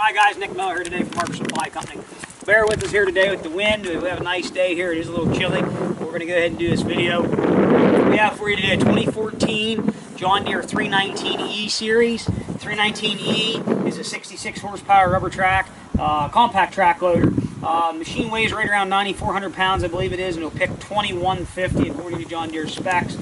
Hi guys, Nick Miller here today from Market Supply Company. Bear with us here today with the wind. We have a nice day here. It is a little chilly, but we're going to go ahead and do this video. We have for you today a 2014 John Deere 319E series. 319E is a 66 horsepower rubber track, compact track loader. Machine weighs right around 9,400 pounds, I believe it is, and it'll pick 2150 according to John Deere specs.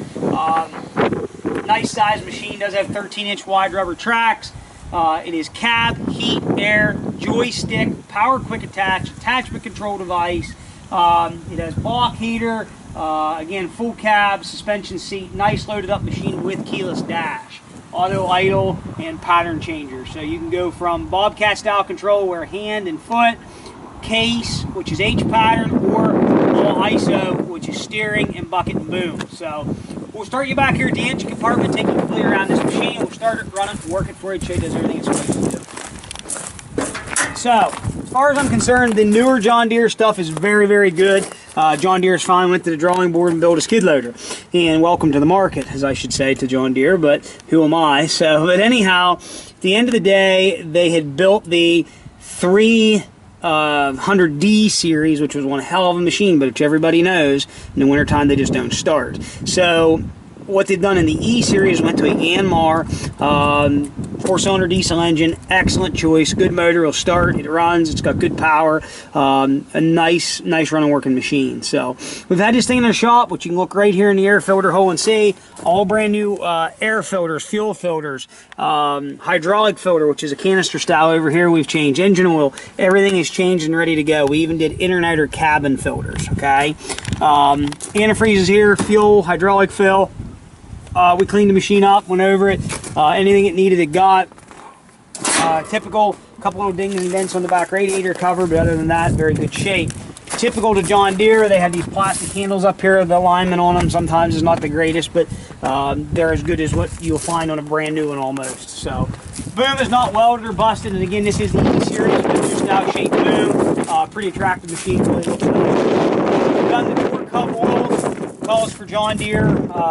Nice size machine, does have 13-inch wide rubber tracks. It is cab, heat, air, joystick, power quick attach, attachment control device. It has block heater, again full cab, suspension seat, nice loaded up machine with keyless dash, auto idle, and pattern changer. So you can go from Bobcat style control where hand and foot, case, which is H pattern, or all ISO, which is steering and bucket and boom. So we'll start you back here at the engine compartment, take you completely around this machine. We'll start it, run it, work it for you, show you it does everything it's supposed to do. So, as far as I'm concerned, the newer John Deere stuff is very, very good. John Deere's finally went to the drawing board and built a skid loader. And welcome to the market, as I should say, to John Deere, but who am I? So, but anyhow, at the end of the day, they had built the 300D series, which was one hell of a machine, but which everybody knows, in the wintertime they just don't start. So what they've done in the E series, went to a Yanmar 4-cylinder diesel engine, excellent choice, good motor, it'll start, it runs, it's got good power, a nice running working machine. So we've had this thing in the shop, which you can look right here in the air filter hole and see, all brand new air filters, fuel filters, hydraulic filter, which is a canister style over here. We've changed engine oil, everything is changed and ready to go. We even did internet or cabin filters, okay? Antifreeze is here, fuel, hydraulic fill. We cleaned the machine up, went over it, anything it needed it got. Typical, couple little dings and dents on the back radiator cover, but other than that, very good shape. Typical to John Deere, they have these plastic handles up here, the alignment on them sometimes is not the greatest, but they're as good as what you'll find on a brand new one almost. So, boom is not welded or busted, and again, this is the E series, but it's just out shaped boom. Pretty attractive machine, really looks nice. We've done the torque hub oils. Calls for John Deere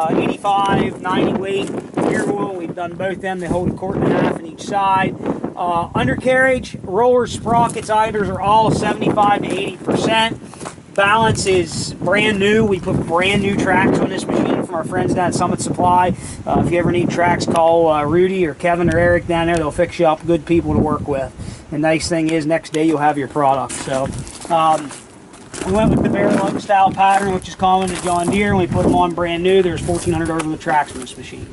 85, 90 weight gear oil. We've done both them. They hold a quart and a half on each side. Undercarriage, rollers, sprockets, idlers are all 75 to 80%. Balance is brand new. We put brand new tracks on this machine from our friends down at Summit Supply. If you ever need tracks, call Rudy or Kevin or Eric down there. They'll fix you up. Good people to work with. The nice thing is next day you'll have your product. So. We went with the bare lug style pattern, which is common to John Deere, and we put them on brand new. There's 1,400 worth of tracks on this machine.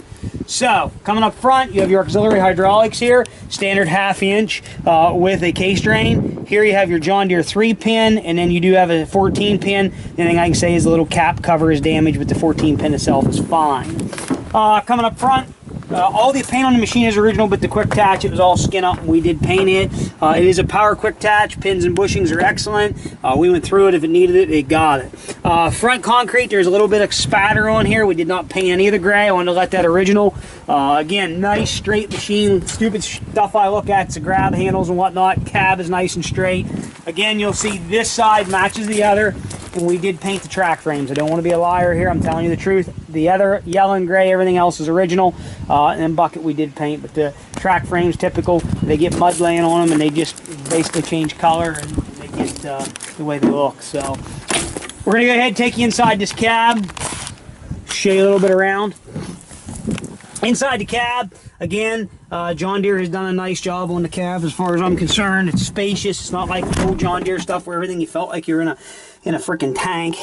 So, coming up front, you have your auxiliary hydraulics here, standard 1/2 inch with a case drain. Here you have your John Deere 3-pin, and then you do have a 14-pin. The only thing I can say is the little cap cover is damaged, but the 14-pin itself is fine. Coming up front, all the paint on the machine is original, but the quick attach, it was all skin up and we did paint it. It is a power quick attach. Pins and bushings are excellent. We went through it. If it needed it, it got it. Front concrete, there's a little bit of spatter on here. We did not paint any of the gray. I wanted to let that original. Again, nice straight machine. Stupid stuff I look at, it's the grab handles and whatnot. Cab is nice and straight. Again, you'll see this side matches the other. And we did paint the track frames. I don't want to be a liar here. I'm telling you the truth. The other yellow and gray, everything else is original. And then bucket we did paint, but the track frames typical. They get mud laying on them, and they just basically change color, and they get the way they look. So we're gonna go ahead and take you inside this cab. Show you a little bit around. Inside the cab, again, John Deere has done a nice job on the cab as far as I'm concerned. It's spacious. It's not like the old John Deere stuff where everything you felt like you're in a freaking tank.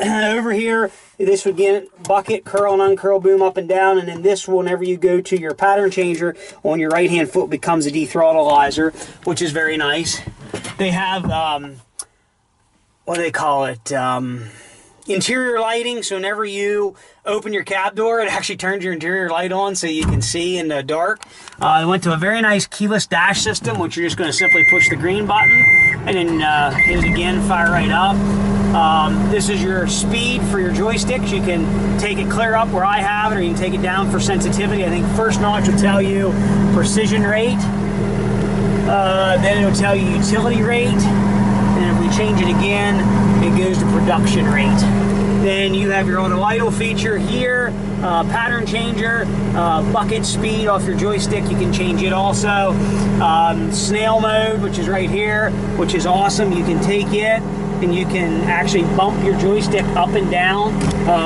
Over here, this would get bucket, curl and uncurl, boom up and down, and then this, whenever you go to your pattern changer on your right hand foot, becomes a dethrottleizer, which is very nice. They have what do they call it? Interior lighting, so whenever you open your cab door, it actually turns your interior light on so you can see in the dark. I went to a very nice keyless dash system, which you're just going to simply push the green button and then hit it again, fire right up. This is your speed for your joysticks. You can take it clear up where I have it, or you can take it down for sensitivity. I think first notch will tell you precision rate, then it'll tell you utility rate, and if we change it again, it goes to production rate. Then you have your auto idle feature here, pattern changer, bucket speed off your joystick, you can change it also. Snail mode, which is right here, which is awesome. You can take it and you can actually bump your joystick up and down,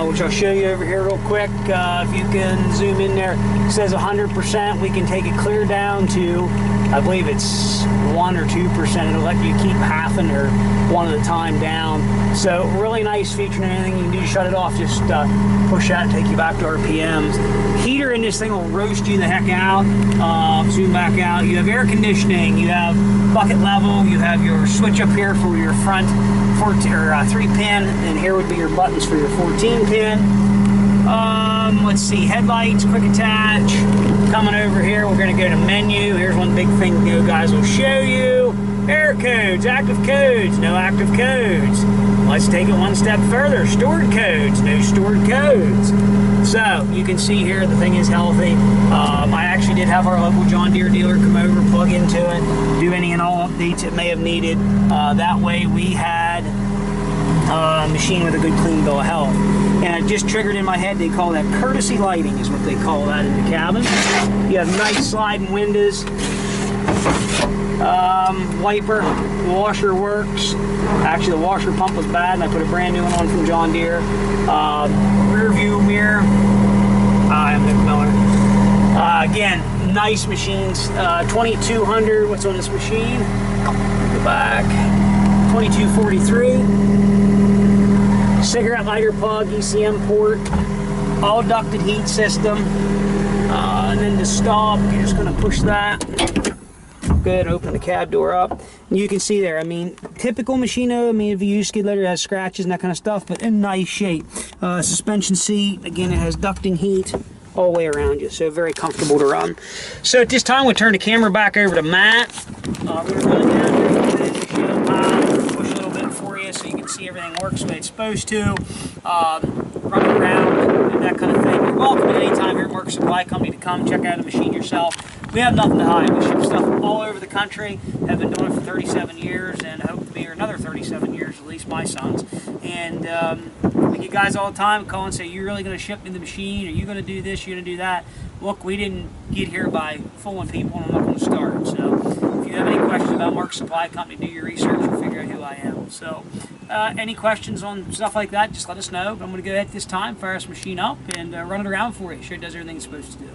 which I'll show you over here real quick. If you can zoom in there, it says 100%. We can take it clear down to, I believe it's 1 or 2%. It'll let you keep halving or one at a time down. So really nice feature, and anything you can do to shut it off, just push that and take you back to RPMs. Heater in this thing will roast you the heck out. Zoom back out. You have air conditioning, you have bucket level, you have your switch up here for your front 3-pin, and here would be your buttons for your 14-pin. Let's see, headlights, quick attach. Coming over here, we're going to go to menu. Here's one big thing the guys will show you. Error codes, active codes, no active codes. Let's take it one step further. Stored codes, no stored codes. So you can see here the thing is healthy. I actually did have our local John Deere dealer come over, plug into it, do any and all updates it may have needed. That way we had a machine with a good clean bill of health. And it just triggered in my head, they call that courtesy lighting is what they call that in the cabin. You have nice sliding windows. Wiper, washer works. Actually, the washer pump was bad, and I put a brand new one on from John Deere. Rear view mirror. I'm Nick Miller. Again, nice machines. 2200. What's on this machine? Go back. 2243. Cigarette lighter plug, ECM port, all ducted heat system. And then to stop, you're just going to push that. Good, open the cab door up. And you can see there, I mean, typical Machino, I mean, if you use skid loader, it has scratches and that kind of stuff, but in nice shape. Suspension seat, again, it has ducting heat all the way around you, so very comfortable to run. So at this time, we'll turn the camera back over to Matt. We're going to run it down here, push a little bit for you so you can see everything works the way it's supposed to. Run around and that kind of thing. You're welcome at any time here at Mark Supply Company to come check out a machine yourself. We have nothing to hide. We ship stuff all over the country. Have been doing it for 37 years and hope to be here another 37 years, at least my sons. And we get guys all the time call and say, you're really going to ship me the machine? Are you going to do this? You're going to do that? Look, we didn't get here by fooling people, and I'm not going to start. So if you have any questions about Mark Supply Company, do your research and figure out who I am. So any questions on stuff like that, just let us know. But I'm going to go ahead this time, fire this machine up, and run it around for you. Sure it does everything it's supposed to do.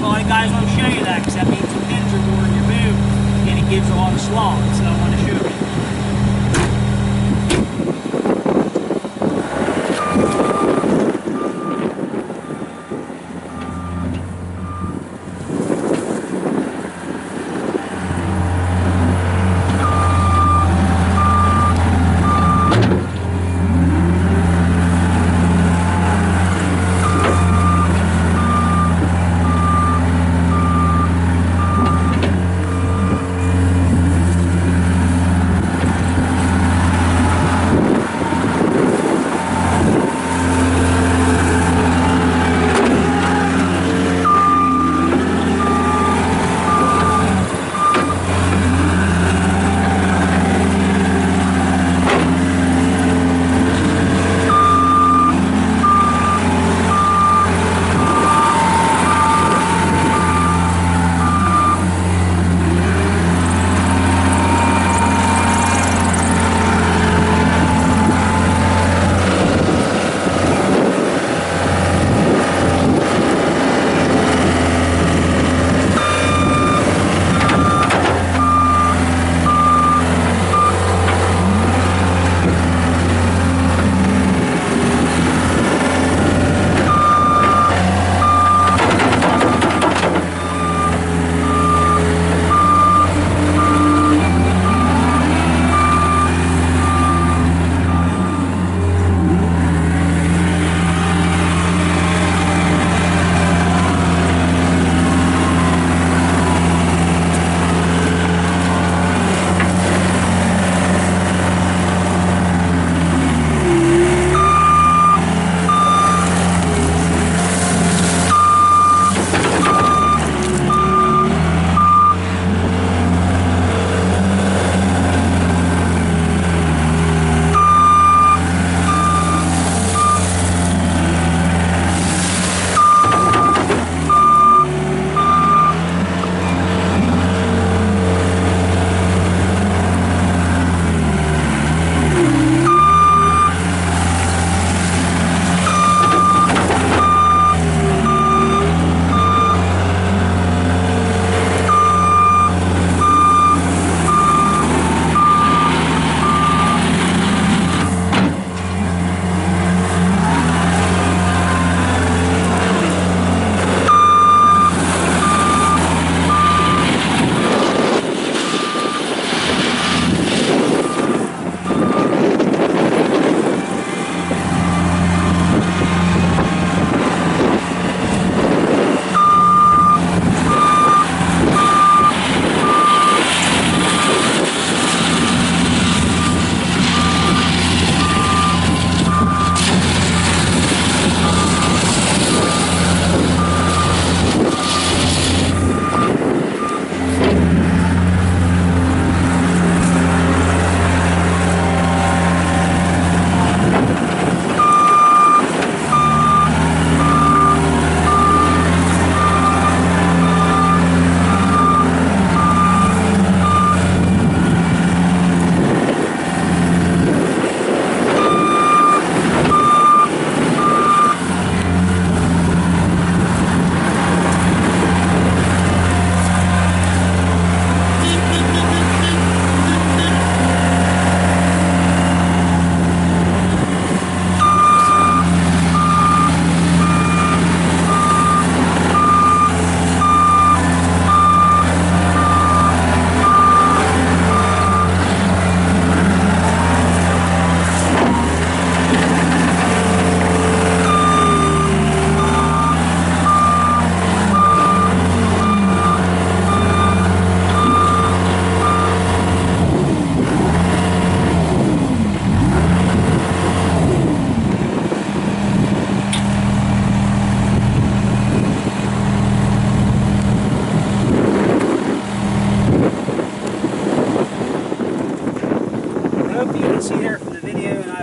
a lot of guys won't show you that because that means the pins are more in your boom and it gives a lot of slop. So I want to show you.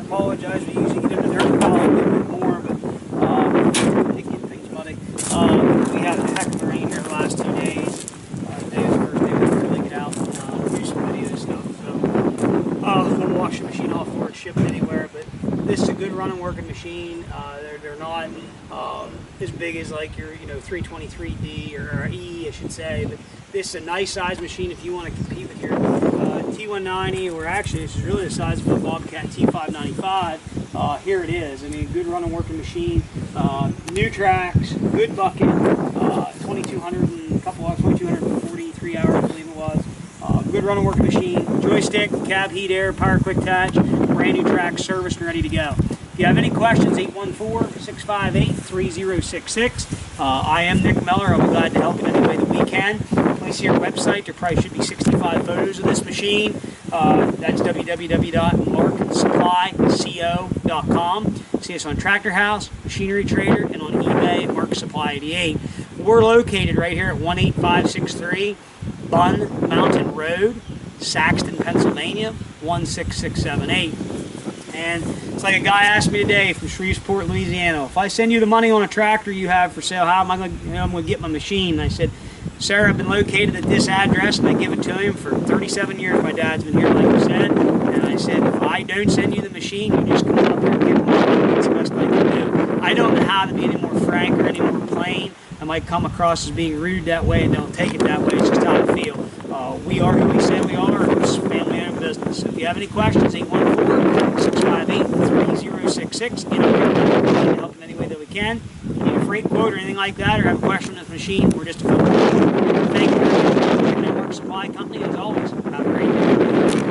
apologize. We usually get into dirt pile a little bit more, but they get things muddy. We had a heck of a rain here the last 2 days. Today was the first day we could really get out and do some video stuff. So we'll wash the machine off before it's shipped anywhere. But this is a good running, working machine. They're not as big as like your 323D or E, I should say. But this is a nice size machine if you want to compete with your T190, or actually this is really the size of a Bobcat T595. Here it is. I mean, good running working machine. New tracks, good bucket, 2200 and a couple hours, 2243 hours, I believe it was. Good running working machine, joystick, cab heat air, power quick attach, brand new track, serviced and ready to go. If you have any questions, 814-658-3066. I am Nick Miller. I'll be glad to help in any way that we can. Please see our website. There probably should be 65 photos of this machine. That's www.marksupplyco.com. See us on Tractor House, Machinery Trader, and on eBay at Mark Supply 88. We're located right here at 18563 Bun Mountain Road, Saxton, Pennsylvania, 16678. And it's like a guy asked me today from Shreveport, Louisiana, if I send you the money on a tractor you have for sale, how am I going to get my machine? And I said, sir, I've been located at this address, and I give it to him for 37 years. My dad's been here, like you said. And I said, if I don't send you the machine, you just come up here and get the money. That's the best I can do. I don't know how to be any more frank or any more plain. I might come across as being rude that way, and don't take it that way. It's just how I feel. We are who we say we are. It's family-owned business. If you have any questions, 814-658-3066. Get up here and help in any way that we can. If you need a freight quote or anything like that, or have a question on this machine, we're just a phone call. Thank you. Mark Supply Company, as always. Have a great day.